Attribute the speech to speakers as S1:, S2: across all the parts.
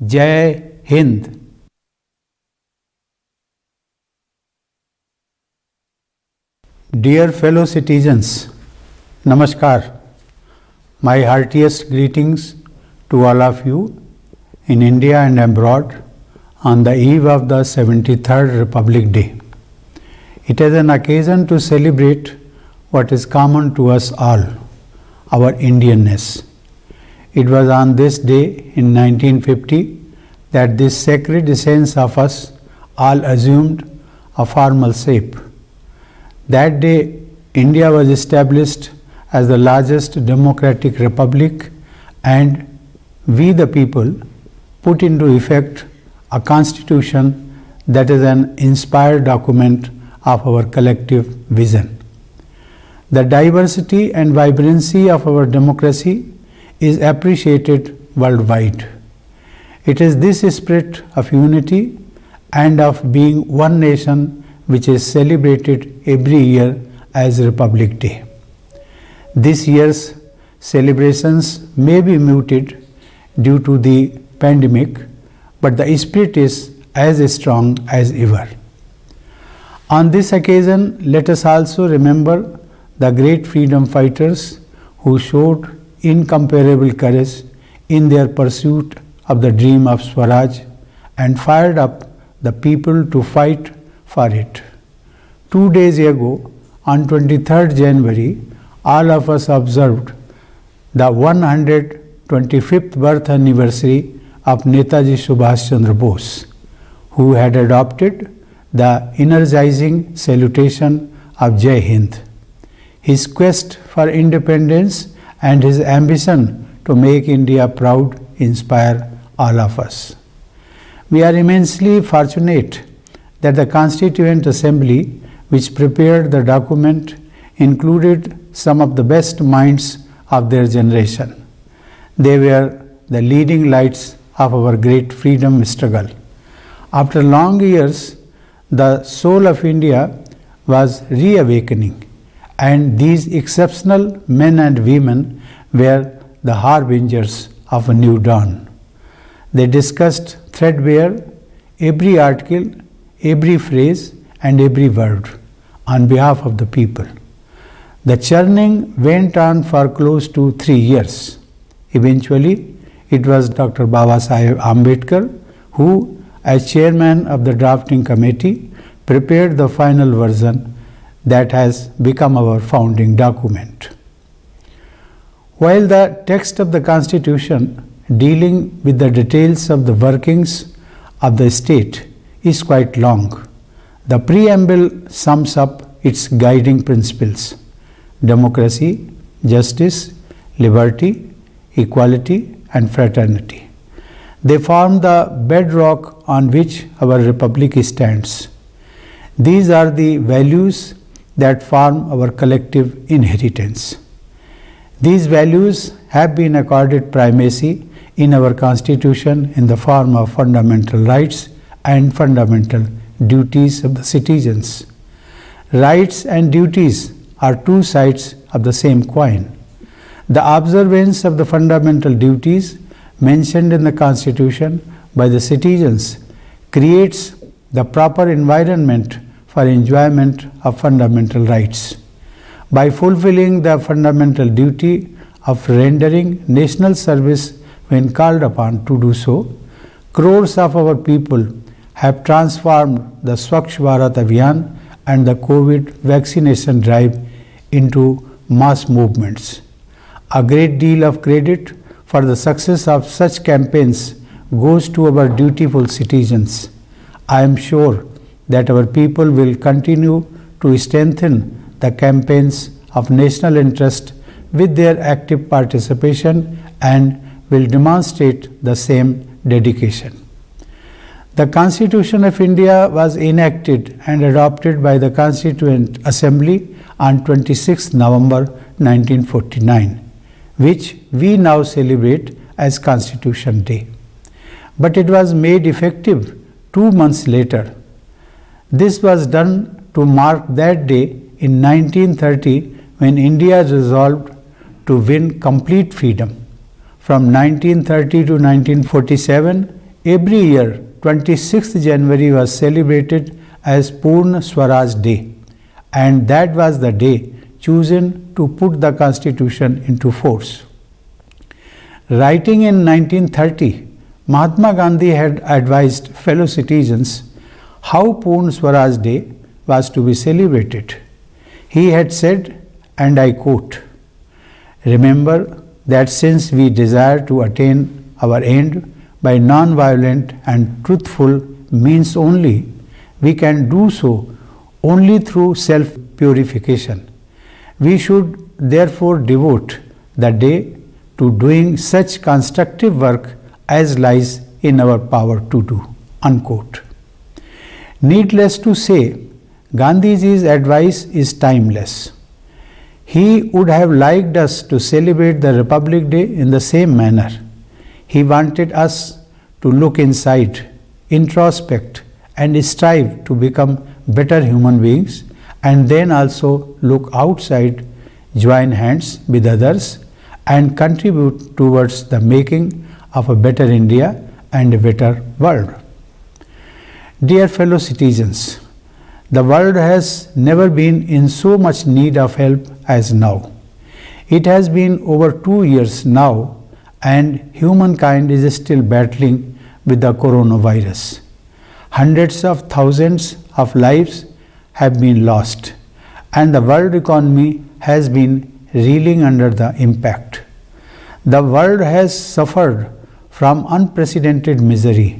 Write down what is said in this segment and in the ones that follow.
S1: Jai Hind. Dear fellow citizens, Namaskar. My heartiest greetings to all of you in India and abroad on the eve of the 73rd Republic Day. It is an occasion to celebrate what is common to us all, our Indianness. It was on this day in 1950 that this sacred essence of us all assumed a formal shape. That day, India was established as the largest democratic republic, and we the people put into effect a constitution that is an inspired document of our collective vision. The diversity and vibrancy of our democracy is appreciated worldwide. It is this spirit of unity and of being one nation which is celebrated every year as Republic Day. This year's celebrations may be muted due to the pandemic, but the spirit is as strong as ever. On this occasion, let us also remember the great freedom fighters who showed incomparable courage in their pursuit of the dream of Swaraj and fired up the people to fight for it. 2 days ago, on 23rd January, all of us observed the 125th birth anniversary of Netaji Subhash Chandra Bose, who had adopted the energizing salutation of Jai Hind. His quest for independence and his ambition to make India proud inspire all of us. We are immensely fortunate that the Constituent Assembly, which prepared the document, included some of the best minds of their generation. They were the leading lights of our great freedom struggle. After long years, the soul of India was reawakening, and these exceptional men and women were the harbingers of a new dawn. They discussed threadbare every article, every phrase, and every word on behalf of the people. The churning went on for close to 3 years. Eventually, it was Dr. Babasaheb Ambedkar who, as chairman of the drafting committee, prepared the final version that has become our founding document. While the text of the Constitution dealing with the details of the workings of the state is quite long, the preamble sums up its guiding principles: democracy, justice, liberty, equality, and fraternity. They form the bedrock on which our republic stands. These are the values that form our collective inheritance. These values have been accorded primacy in our Constitution in the form of fundamental rights and fundamental duties of the citizens. Rights and duties are two sides of the same coin. The observance of the fundamental duties mentioned in the Constitution by the citizens creates the proper environment for enjoyment of fundamental rights. By fulfilling the fundamental duty of rendering national service when called upon to do so, crores of our people have transformed the Swachh Bharat Abhiyan and the COVID vaccination drive into mass movements. A great deal of credit for the success of such campaigns goes to our dutiful citizens. I am sure that our people will continue to strengthen the campaigns of national interest with their active participation and will demonstrate the same dedication. The Constitution of India was enacted and adopted by the Constituent Assembly on 26 November 1949, which we now celebrate as Constitution Day. But it was made effective 2 months later. This was done to mark that day in 1930 when India resolved to win complete freedom. From 1930 to 1947, Every year, 26th January was celebrated as Purna Swaraj Day, and that was the day chosen to put the Constitution into force. Writing in 1930, Mahatma Gandhi had advised fellow citizens how Purna Swaraj Day was to be celebrated. He had said, and I quote, "Remember that since we desire to attain our end by non-violent and truthful means only, we can do so only through self-purification. We should therefore devote the day to doing such constructive work as lies in our power to do." Unquote. Needless to say, Gandhiji's advice is timeless. He would have liked us to celebrate the Republic Day in the same manner. He wanted us to look inside, introspect, and strive to become better human beings, and then also look outside, join hands with others, and contribute towards the making of a better India and a better world. Dear fellow citizens, the world has never been in so much need of help as now. It has been over 2 years now, and humankind is still battling with the coronavirus. Hundreds of thousands of lives have been lost, and the world economy has been reeling under the impact. The world has suffered from unprecedented misery,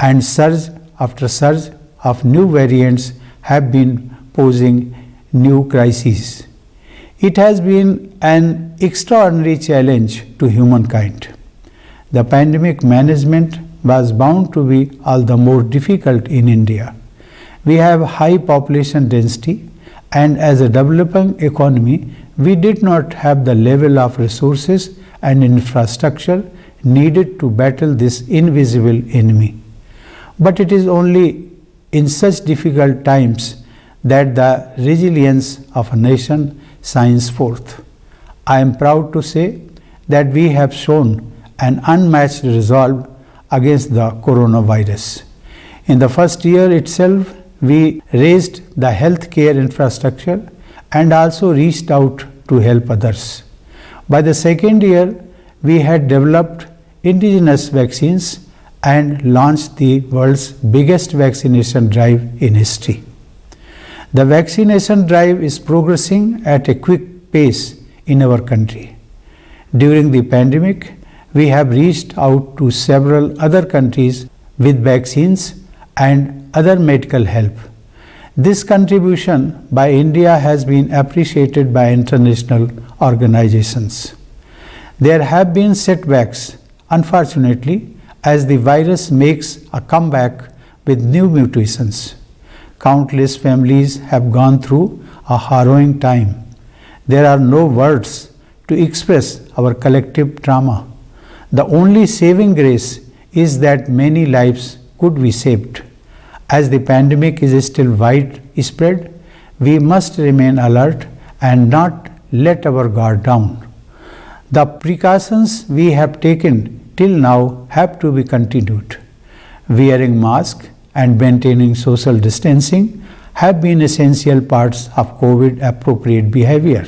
S1: and surge after surge of new variants have been posing new crises. It has been an extraordinary challenge to humankind. The pandemic management was bound to be all the more difficult in India. We have high population density, and as a developing economy, we did not have the level of resources and infrastructure needed to battle this invisible enemy. But it is only in such difficult times that the resilience of a nation shines forth. I am proud to say that we have shown an unmatched resolve against the coronavirus. In the first year itself, we raised the healthcare infrastructure and also reached out to help others. By the second year, we had developed indigenous vaccines and launched the world's biggest vaccination drive in history. The vaccination drive is progressing at a quick pace in our country. During the pandemic, we have reached out to several other countries with vaccines and other medical help. This contribution by India has been appreciated by international organizations. There have been setbacks, unfortunately, as the virus makes a comeback with new mutations. Countless families have gone through a harrowing time. There are no words to express our collective trauma. The only saving grace is that many lives could be saved. As the pandemic is still widespread, we must remain alert and not let our guard down. The precautions we have taken till now have to be continued. Wearing masks and maintaining social distancing have been essential parts of COVID appropriate behavior.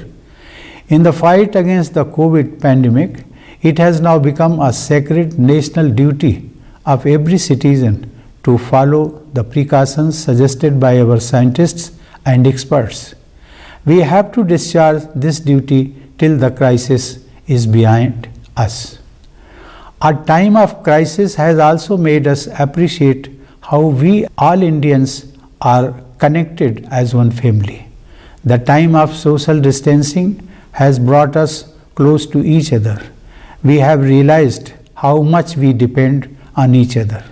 S1: In the fight against the COVID pandemic, it has now become a sacred national duty of every citizen to follow the precautions suggested by our scientists and experts. We have to discharge this duty till the crisis is behind us. A time of crisis has also made us appreciate how we all Indians are connected as one family. The time of social distancing has brought us close to each other. We have realized how much we depend on each other.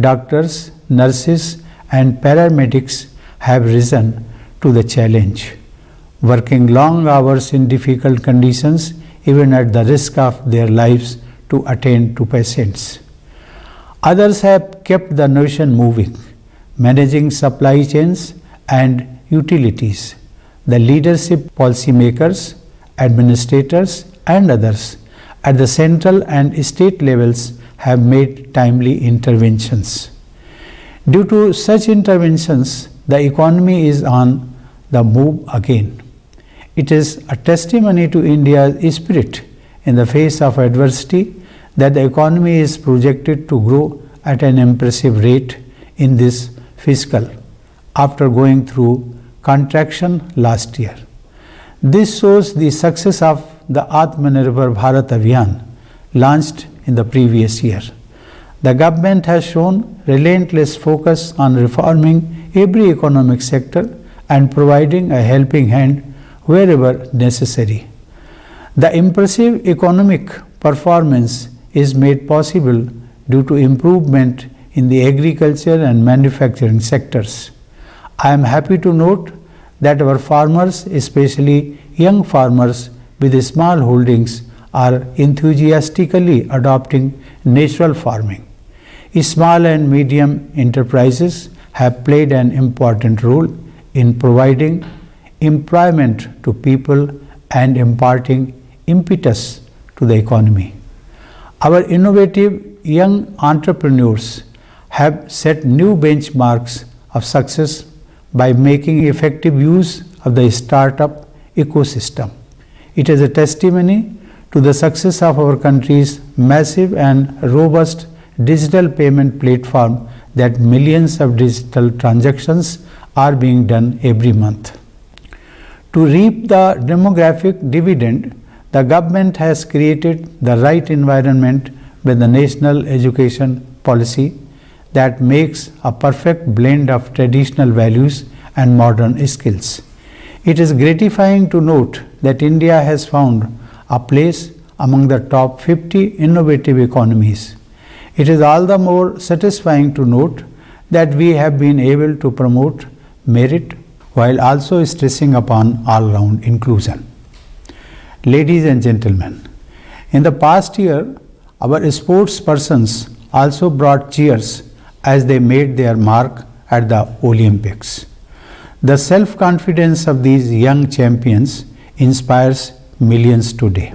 S1: Doctors, nurses, and paramedics have risen to the challenge, working long hours in difficult conditions, even at the risk of their lives, to attend to patients. Others have kept the nation moving, managing supply chains and utilities. The leadership, policymakers, administrators, and others at the central and state levels have made timely interventions. Due to such interventions, the economy is on the move again. It is a testimony to India's spirit in the face of adversity that the economy is projected to grow at an impressive rate in this fiscal after going through contraction last year. This shows the success of the Atmanirbhar Bharat Abhiyan launched in the previous year. The government has shown relentless focus on reforming every economic sector and providing a helping hand wherever necessary. The impressive economic performance is made possible due to improvement in the agriculture and manufacturing sectors. I am happy to note that our farmers, especially young farmers with small holdings, are enthusiastically adopting natural farming. Small and medium enterprises have played an important role in providing employment to people and imparting impetus to the economy. Our innovative young entrepreneurs have set new benchmarks of success by making effective use of the startup ecosystem. It is a testimony to the success of our country's massive and robust digital payment platform that millions of digital transactions are being done every month. To reap the demographic dividend, the government has created the right environment with the national education policy that makes a perfect blend of traditional values and modern skills. It is gratifying to note that India has found a place among the top 50 innovative economies. It is all the more satisfying to note that we have been able to promote merit while also stressing upon all-round inclusion. Ladies and gentlemen, in the past year, our sports persons also brought cheers as they made their mark at the Olympics. The self-confidence of these young champions inspires millions today.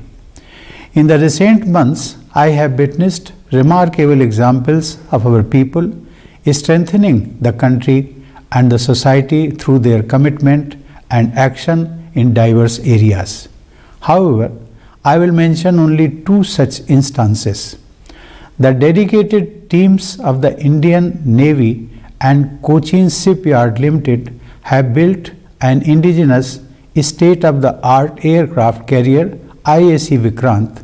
S1: In the recent months, I have witnessed remarkable examples of our people strengthening the country and the society through their commitment and action in diverse areas. However, I will mention only two such instances. The dedicated teams of the Indian Navy and Cochin Shipyard Limited have built an indigenous state-of-the-art aircraft carrier IAC Vikrant,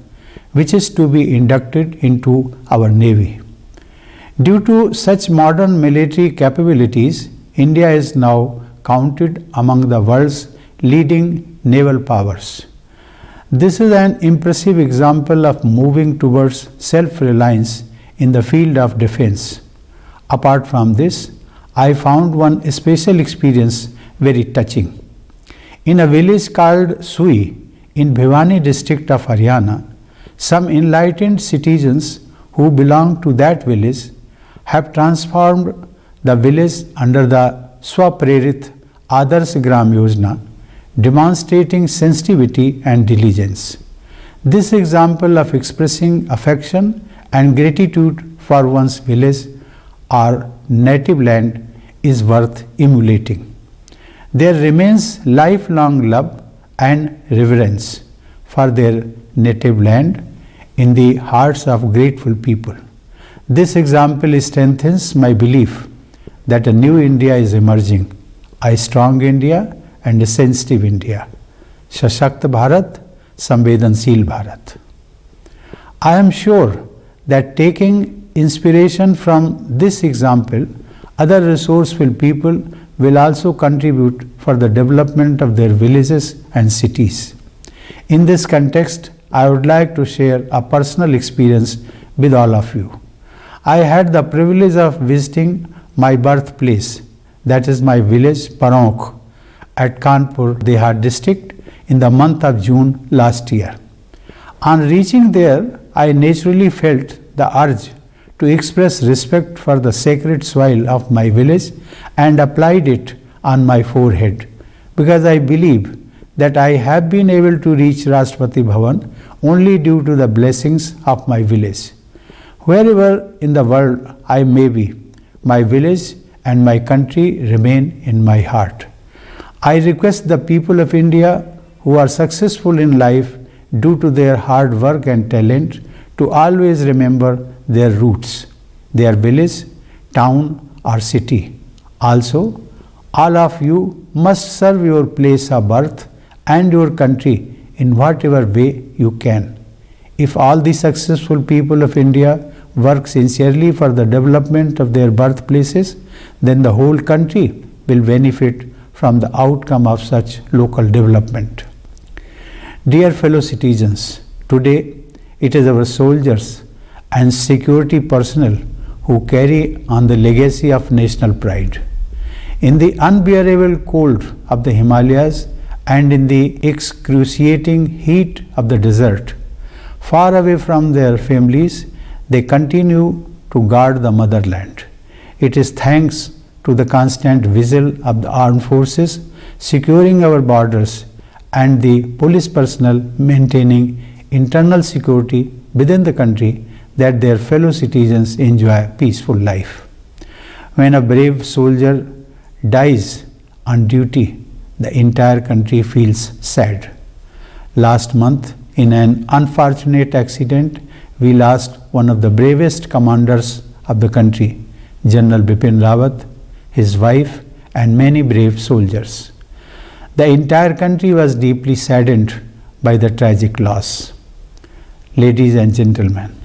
S1: which is to be inducted into our Navy. Due to such modern military capabilities, India is now counted among the world's leading naval powers. This is an impressive example of moving towards self-reliance in the field of defense. Apart from this, I found one special experience very touching. In a village called Sui in Bhiwani district of Haryana, some enlightened citizens who belong to that village have transformed the village under the Swaprerit Adarsh Gram Yojana, demonstrating sensitivity and diligence. This example of expressing affection and gratitude for one's village or native land is worth emulating. There remains lifelong love and reverence for their native land in the hearts of grateful people. This example strengthens my belief that a new India is emerging, a strong India and a sensitive India. Sashakt Bharat, Samvedansheel Bharat. I am sure that taking inspiration from this example, other resourceful people will also contribute for the development of their villages and cities. In this context, I would like to share a personal experience with all of you. I had the privilege of visiting my birthplace, that is my village Paronk, at Kanpur, Dehad district in the month of June last year. On reaching there, I naturally felt the urge to express respect for the sacred soil of my village and applied it on my forehead, because I believe that I have been able to reach Rashtrapati Bhavan only due to the blessings of my village. Wherever in the world I may be, my village and my country remain in my heart. I request the people of India who are successful in life due to their hard work and talent to always remember their roots, their village, town or city. Also, all of you must serve your place of birth and your country in whatever way you can. If all the successful people of India work sincerely for the development of their birthplaces, then the whole country will benefit from the outcome of such local development. Dear fellow citizens, today it is our soldiers and security personnel who carry on the legacy of national pride. In the unbearable cold of the Himalayas and in the excruciating heat of the desert, far away from their families, they continue to guard the motherland. It is thanks to the constant vigil of the armed forces securing our borders and the police personnel maintaining internal security within the country that their fellow citizens enjoy a peaceful life. When a brave soldier dies on duty, the entire country feels sad. Last month, in an unfortunate accident, we lost one of the bravest commanders of the country, General Bipin Rawat, his wife, and many brave soldiers. The entire country was deeply saddened by the tragic loss. Ladies and gentlemen,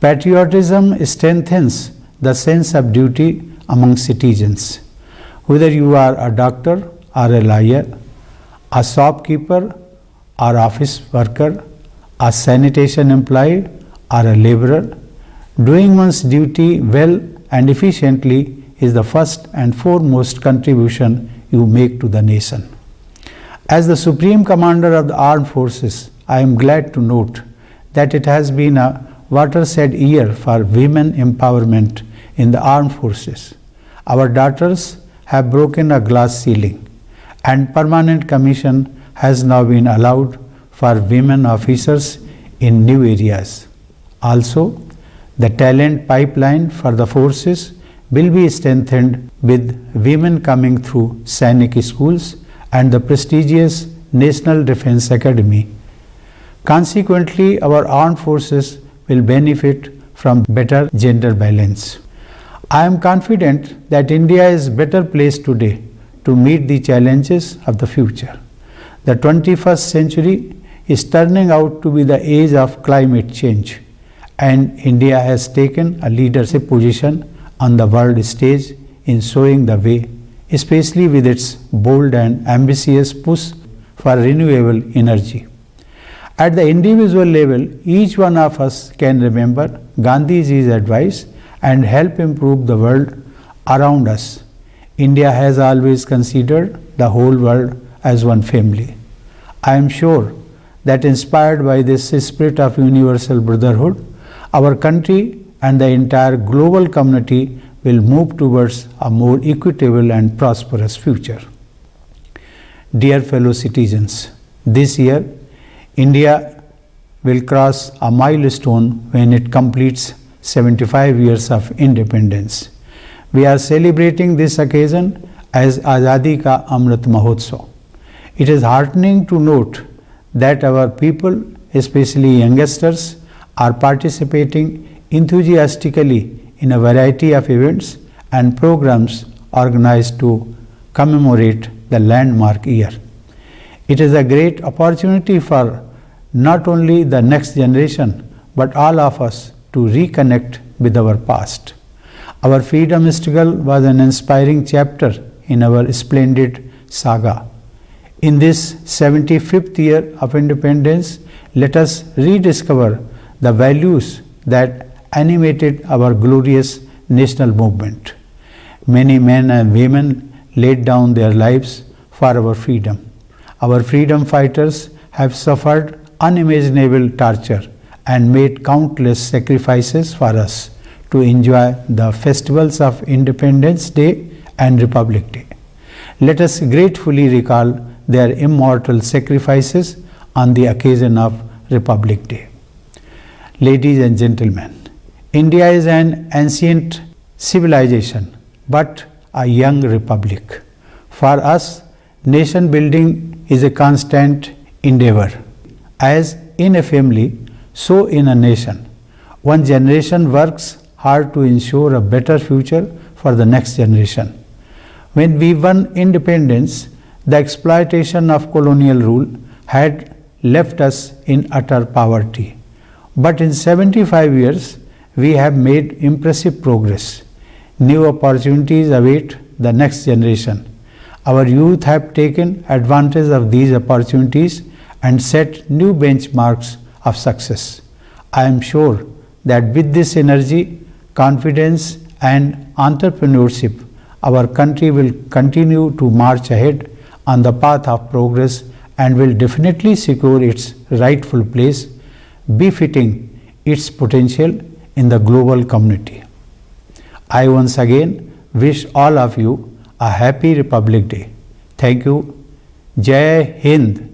S1: patriotism strengthens the sense of duty among citizens. Whether you are a doctor or a lawyer, a shopkeeper or office worker, a sanitation employee or a laborer, doing one's duty well and efficiently is the first and foremost contribution you make to the nation. As the Supreme Commander of the Armed Forces, I am glad to note that it has been a watershed year for women empowerment in the armed forces. Our daughters have broken a glass ceiling, and permanent commission has now been allowed for women officers in new areas. Also, the talent pipeline for the forces will be strengthened with women coming through Sainik schools and the prestigious National Defence Academy. Consequently, our armed forces will benefit from better gender balance. I am confident that India is better placed today to meet the challenges of the future. The 21st century is turning out to be the age of climate change, and India has taken a leadership position on the world stage in showing the way, especially with its bold and ambitious push for renewable energy. At the individual level, each one of us can remember Gandhiji's advice and help improve the world around us. India has always considered the whole world as one family. I am sure that inspired by this spirit of universal brotherhood, our country and the entire global community will move towards a more equitable and prosperous future. Dear fellow citizens, this year India will cross a milestone when it completes 75 years of independence. We are celebrating this occasion as Azadi Ka Amrit Mahotsav. It is heartening to note that our people, especially youngsters, are participating enthusiastically in a variety of events and programs organized to commemorate the landmark year. It is a great opportunity for not only the next generation but all of us to reconnect with our past. Our freedom struggle was an inspiring chapter in our splendid saga. In this 75th year of independence, let us rediscover the values that animated our glorious national movement. Many men and women laid down their lives for our freedom. Our freedom fighters have suffered unimaginable torture and made countless sacrifices for us to enjoy the festivals of Independence Day and Republic Day. Let us gratefully recall their immortal sacrifices on the occasion of Republic Day. Ladies and gentlemen, India is an ancient civilization, but a young republic. For us, nation building is a constant endeavor. As in a family, so in a nation. One generation works hard to ensure a better future for the next generation. When we won independence, the exploitation of colonial rule had left us in utter poverty. But in 75 years, we have made impressive progress. New opportunities await the next generation. Our youth have taken advantage of these opportunities and set new benchmarks of success. I am sure that with this energy, confidence, and entrepreneurship, our country will continue to march ahead on the path of progress and will definitely secure its rightful place, befitting its potential in the global community. I once again wish all of you a happy Republic Day. Thank you. Jai Hind.